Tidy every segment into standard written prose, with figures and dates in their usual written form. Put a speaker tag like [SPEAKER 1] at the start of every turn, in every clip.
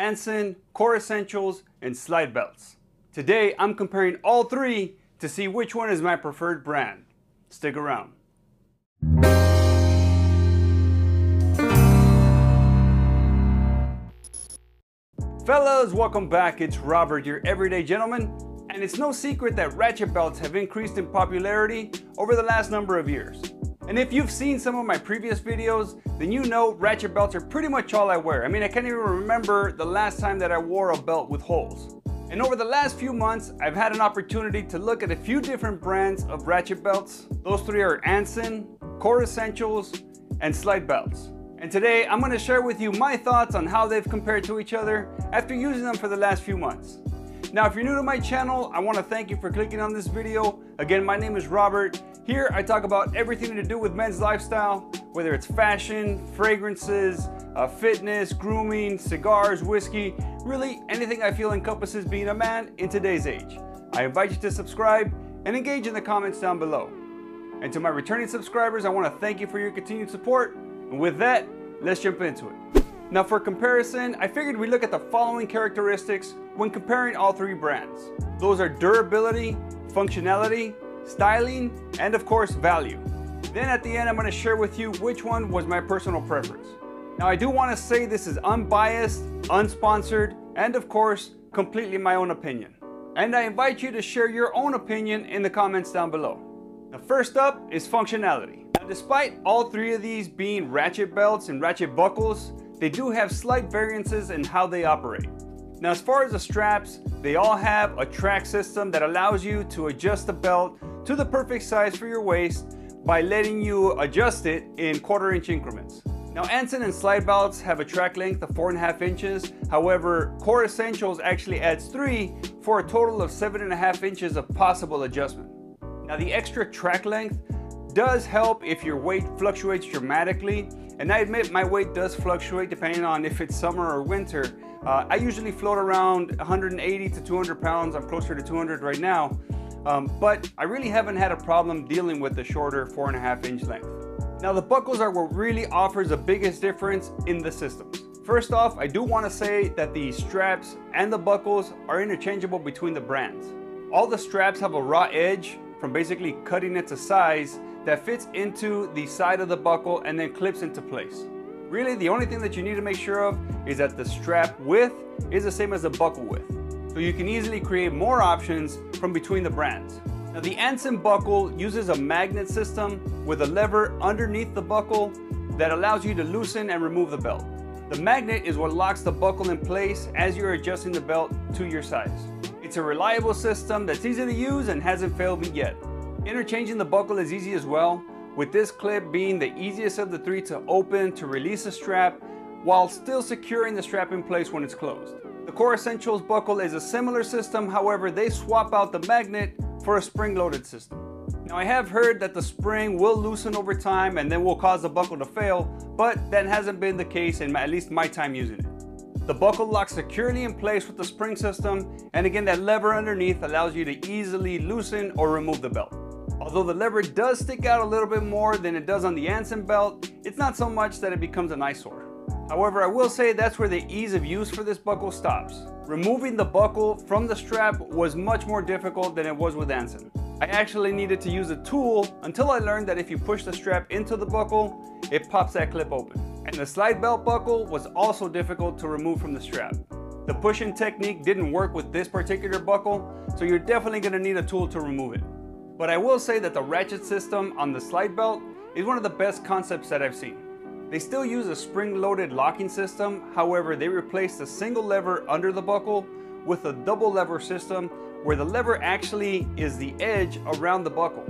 [SPEAKER 1] Anson, Core Essentials, and Slidebelts. Today, I'm comparing all three to see which one is my preferred brand. Stick around. Fellas, welcome back. It's Robert, your everyday gentleman, and it's no secret that ratchet belts have increased in popularity over the last number of years. And if you've seen some of my previous videos, then you know ratchet belts are pretty much all I wear. I mean, I can't even remember the last time that I wore a belt with holes. And over the last few months, I've had an opportunity to look at a few different brands of ratchet belts. Those three are Anson, Core Essentials, and Slidebelts. And today, I'm going to share with you my thoughts on how they've compared to each other after using them for the last few months. Now, if you're new to my channel, I want to thank you for clicking on this video. Again, my name is Robert. Here, I talk about everything to do with men's lifestyle, whether it's fashion, fragrances, fitness, grooming, cigars, whiskey, really anything I feel encompasses being a man in today's age. I invite you to subscribe and engage in the comments down below. And to my returning subscribers, I want to thank you for your continued support. And with that, let's jump into it. Now for comparison, I figured we'd look at the following characteristics when comparing all three brands. Those are durability, functionality, styling, and of course value. Then at the end, I'm going to share with you which one was my personal preference. Now I do want to say this is unbiased, unsponsored, and of course completely my own opinion. And I invite you to share your own opinion in the comments down below. Now first up is functionality. Now, despite all three of these being ratchet belts and ratchet buckles, they do have slight variances in how they operate. Now as far as the straps, they all have a track system that allows you to adjust the belt to the perfect size for your waist by letting you adjust it in 1/4 inch increments. Now Anson and Slidebelts have a track length of 4.5 inches. However, Core Essentials actually adds 3 for a total of 7.5 inches of possible adjustment. Now the extra track length does help if your weight fluctuates dramatically. And I admit my weight does fluctuate depending on if it's summer or winter. I usually float around 180 to 200 pounds. I'm closer to 200 right now. But I really haven't had a problem dealing with the shorter 4.5 inch length. Now the buckles are what really offers the biggest difference in the systems. First off, I do want to say that the straps and the buckles are interchangeable between the brands. All the straps have a raw edge from basically cutting it to size that fits into the side of the buckle and then clips into place. Really, the only thing that you need to make sure of is that the strap width is the same as the buckle width. So you can easily create more options from between the brands. Now the Anson buckle uses a magnet system with a lever underneath the buckle that allows you to loosen and remove the belt. The magnet is what locks the buckle in place as you're adjusting the belt to your size. It's a reliable system that's easy to use and hasn't failed me yet. Interchanging the buckle is easy as well, with this clip being the easiest of the three to open to release the strap while still securing the strap in place when it's closed. The Core Essentials buckle is a similar system, however they swap out the magnet for a spring-loaded system. Now I have heard that the spring will loosen over time and then will cause the buckle to fail, but that hasn't been the case in at least my time using it. The buckle locks securely in place with the spring system, and again that lever underneath allows you to easily loosen or remove the belt. Although the lever does stick out a little bit more than it does on the Anson belt, it's not so much that it becomes an eyesore. However, I will say that's where the ease of use for this buckle stops. Removing the buckle from the strap was much more difficult than it was with Anson. I actually needed to use a tool until I learned that if you push the strap into the buckle, it pops that clip open. And the Slidebelt buckle was also difficult to remove from the strap. The push-in technique didn't work with this particular buckle, so you're definitely going to need a tool to remove it. But I will say that the ratchet system on the Slidebelt is one of the best concepts that I've seen. They still use a spring-loaded locking system, however they replaced the single lever under the buckle with a double lever system where the lever actually is the edge around the buckle.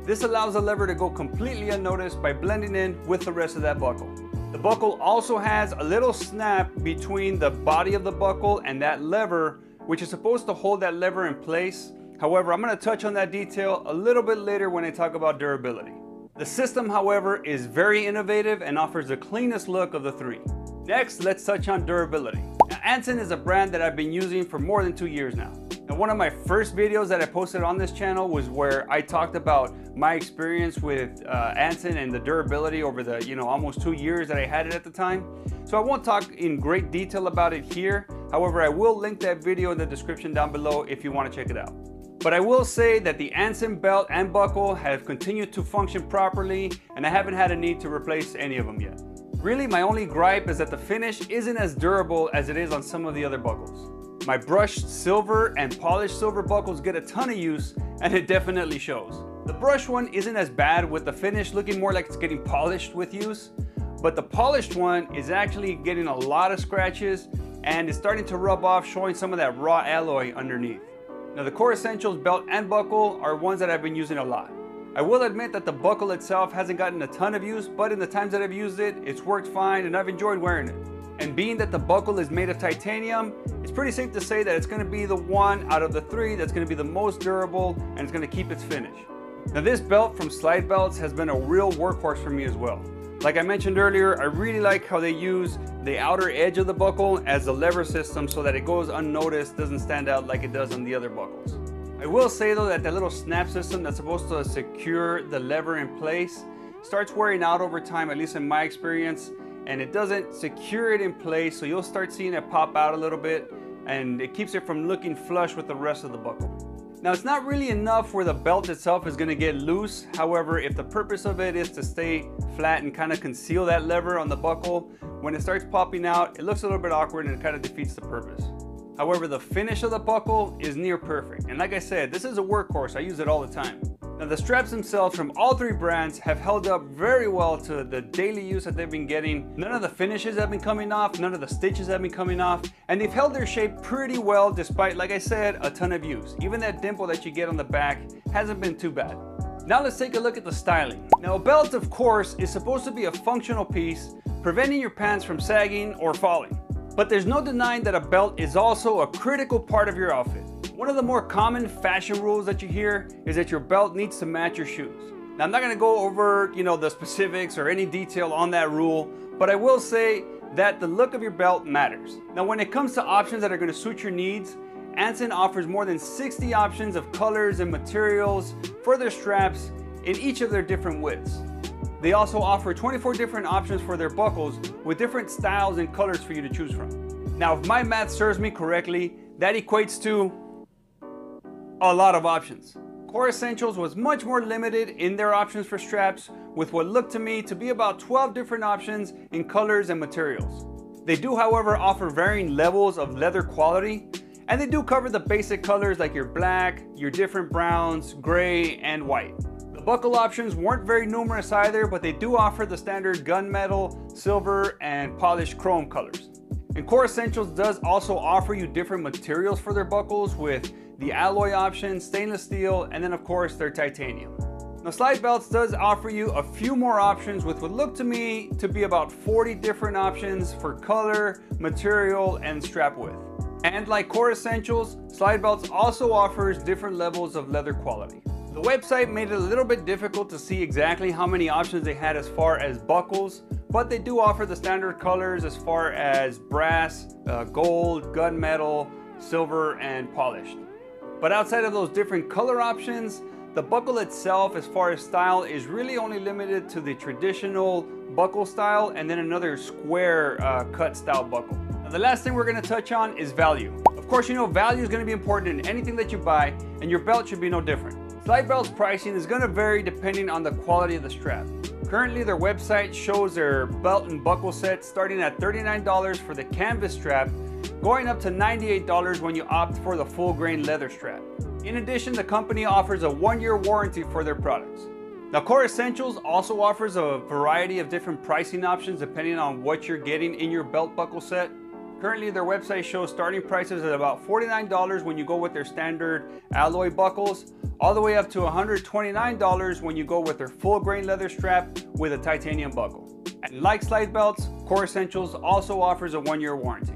[SPEAKER 1] This allows the lever to go completely unnoticed by blending in with the rest of that buckle. The buckle also has a little snap between the body of the buckle and that lever, which is supposed to hold that lever in place. However, I'm going to touch on that detail a little bit later when I talk about durability. The system, however, is very innovative and offers the cleanest look of the three. Next, let's touch on durability. Now, Anson is a brand that I've been using for more than 2 years now. Now, one of my first videos that I posted on this channel was where I talked about my experience with Anson and the durability over the almost 2 years that I had it at the time. So I won't talk in great detail about it here. However, I will link that video in the description down below if you want to check it out. But I will say that the Anson belt and buckle have continued to function properly, and I haven't had a need to replace any of them yet. Really, my only gripe is that the finish isn't as durable as it is on some of the other buckles. My brushed silver and polished silver buckles get a ton of use, and it definitely shows. The brushed one isn't as bad, with the finish looking more like it's getting polished with use, but the polished one is actually getting a lot of scratches and it's starting to rub off, showing some of that raw alloy underneath. Now, the Core Essentials belt and buckle are ones that I've been using a lot. I will admit that the buckle itself hasn't gotten a ton of use, but in the times that I've used it, it's worked fine and I've enjoyed wearing it. And being that the buckle is made of titanium, it's pretty safe to say that it's going to be the one out of the three that's going to be the most durable and it's going to keep its finish. Now, this belt from Slidebelts has been a real workhorse for me as well. Like I mentioned earlier, I really like how they use the outer edge of the buckle as a lever system so that it goes unnoticed, doesn't stand out like it does on the other buckles. I will say though that the little snap system that's supposed to secure the lever in place starts wearing out over time, at least in my experience, and it doesn't secure it in place, so you'll start seeing it pop out a little bit and it keeps it from looking flush with the rest of the buckle. Now, it's not really enough where the belt itself is going to get loose. However, if the purpose of it is to stay flat and kind of conceal that lever on the buckle, when it starts popping out, it looks a little bit awkward and it kind of defeats the purpose. However, the finish of the buckle is near perfect, and like I said, this is a workhorse. I use it all the time. Now, the straps themselves from all three brands have held up very well to the daily use that they've been getting. None of the finishes have been coming off, none of the stitches have been coming off, and they've held their shape pretty well despite, like I said, a ton of use. Even that dimple that you get on the back hasn't been too bad. Now let's take a look at the styling. Now, a belt, of course, is supposed to be a functional piece, preventing your pants from sagging or falling. But there's no denying that a belt is also a critical part of your outfit. One of the more common fashion rules that you hear is that your belt needs to match your shoes. Now, I'm not gonna go over, the specifics or any detail on that rule, but I will say that the look of your belt matters. Now, when it comes to options that are gonna suit your needs, Anson offers more than 60 options of colors and materials for their straps in each of their different widths. They also offer 24 different options for their buckles with different styles and colors for you to choose from. Now, if my math serves me correctly, that equates to a lot of options. Core Essentials was much more limited in their options for straps, with what looked to me to be about 12 different options in colors and materials. They do, however, offer varying levels of leather quality, and they do cover the basic colors like your black, your different browns, gray, and white. The buckle options weren't very numerous either, but they do offer the standard gunmetal, silver, and polished chrome colors. And Core Essentials does also offer you different materials for their buckles, with the alloy option, stainless steel, and then of course their titanium. Now, Slidebelts does offer you a few more options with what look to me to be about 40 different options for color, material, and strap width. And like Core Essentials, Slidebelts also offers different levels of leather quality. The website made it a little bit difficult to see exactly how many options they had as far as buckles, but they do offer the standard colors as far as brass, gold, gunmetal, silver, and polished. But outside of those different color options, the buckle itself, as far as style, is really only limited to the traditional buckle style and then another square cut style buckle. Now, the last thing we're going to touch on is value. Of course, value is going to be important in anything that you buy, and your belt should be no different. Slidebelts pricing is going to vary depending on the quality of the strap. Currently, their website shows their belt and buckle set starting at $39 for the canvas strap, going up to $98 when you opt for the full grain leather strap. In addition, the company offers a 1-year warranty for their products. Now, Core Essentials also offers a variety of different pricing options depending on what you're getting in your belt buckle set. Currently, their website shows starting prices at about $49 when you go with their standard alloy buckles, all the way up to $129 when you go with their full grain leather strap with a titanium buckle. And like Slidebelts, Core Essentials also offers a 1-year warranty.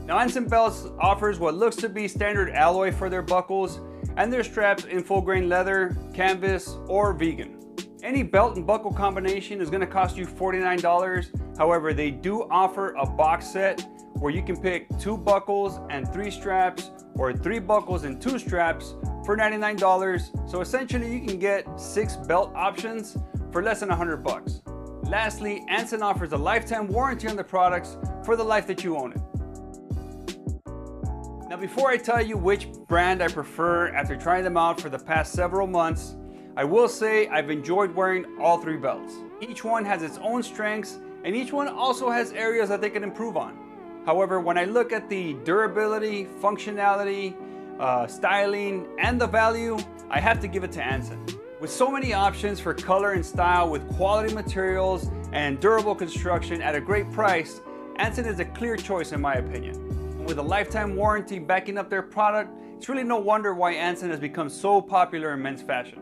[SPEAKER 1] Now, Anson Belts offers what looks to be standard alloy for their buckles and their straps in full grain leather, canvas, or vegan. Any belt and buckle combination is going to cost you $49. However, they do offer a box set where you can pick 2 buckles and 3 straps or 3 buckles and 2 straps for $99. So essentially you can get 6 belt options for less than 100 bucks. Lastly, Anson offers a lifetime warranty on the products for the life that you own it. Now before I tell you which brand I prefer after trying them out for the past several months, I will say I've enjoyed wearing all 3 belts. Each one has its own strengths and each one also has areas that they can improve on. However, when I look at the durability, functionality, styling, and the value, I have to give it to Anson. With so many options for color and style with quality materials and durable construction at a great price, Anson is a clear choice in my opinion. And with a lifetime warranty backing up their product, it's really no wonder why Anson has become so popular in men's fashion.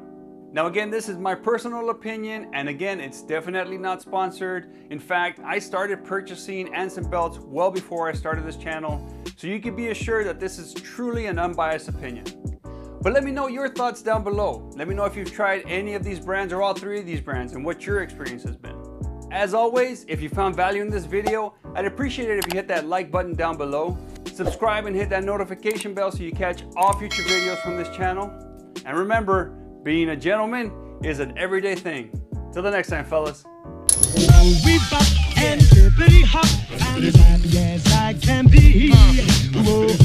[SPEAKER 1] Now again, this is my personal opinion, and again, it's definitely not sponsored. In fact, I started purchasing Anson belts well before I started this channel, so you can be assured that this is truly an unbiased opinion. But let me know your thoughts down below. Let me know if you've tried any of these brands or all 3 of these brands and what your experience has been. As always, if you found value in this video, I'd appreciate it if you hit that like button down below, subscribe and hit that notification bell so you catch all future videos from this channel. And remember, being a gentleman is an everyday thing. Till the next time, fellas.
[SPEAKER 2] We bop and pretty hot, I'm as happy as I can be. Whoa.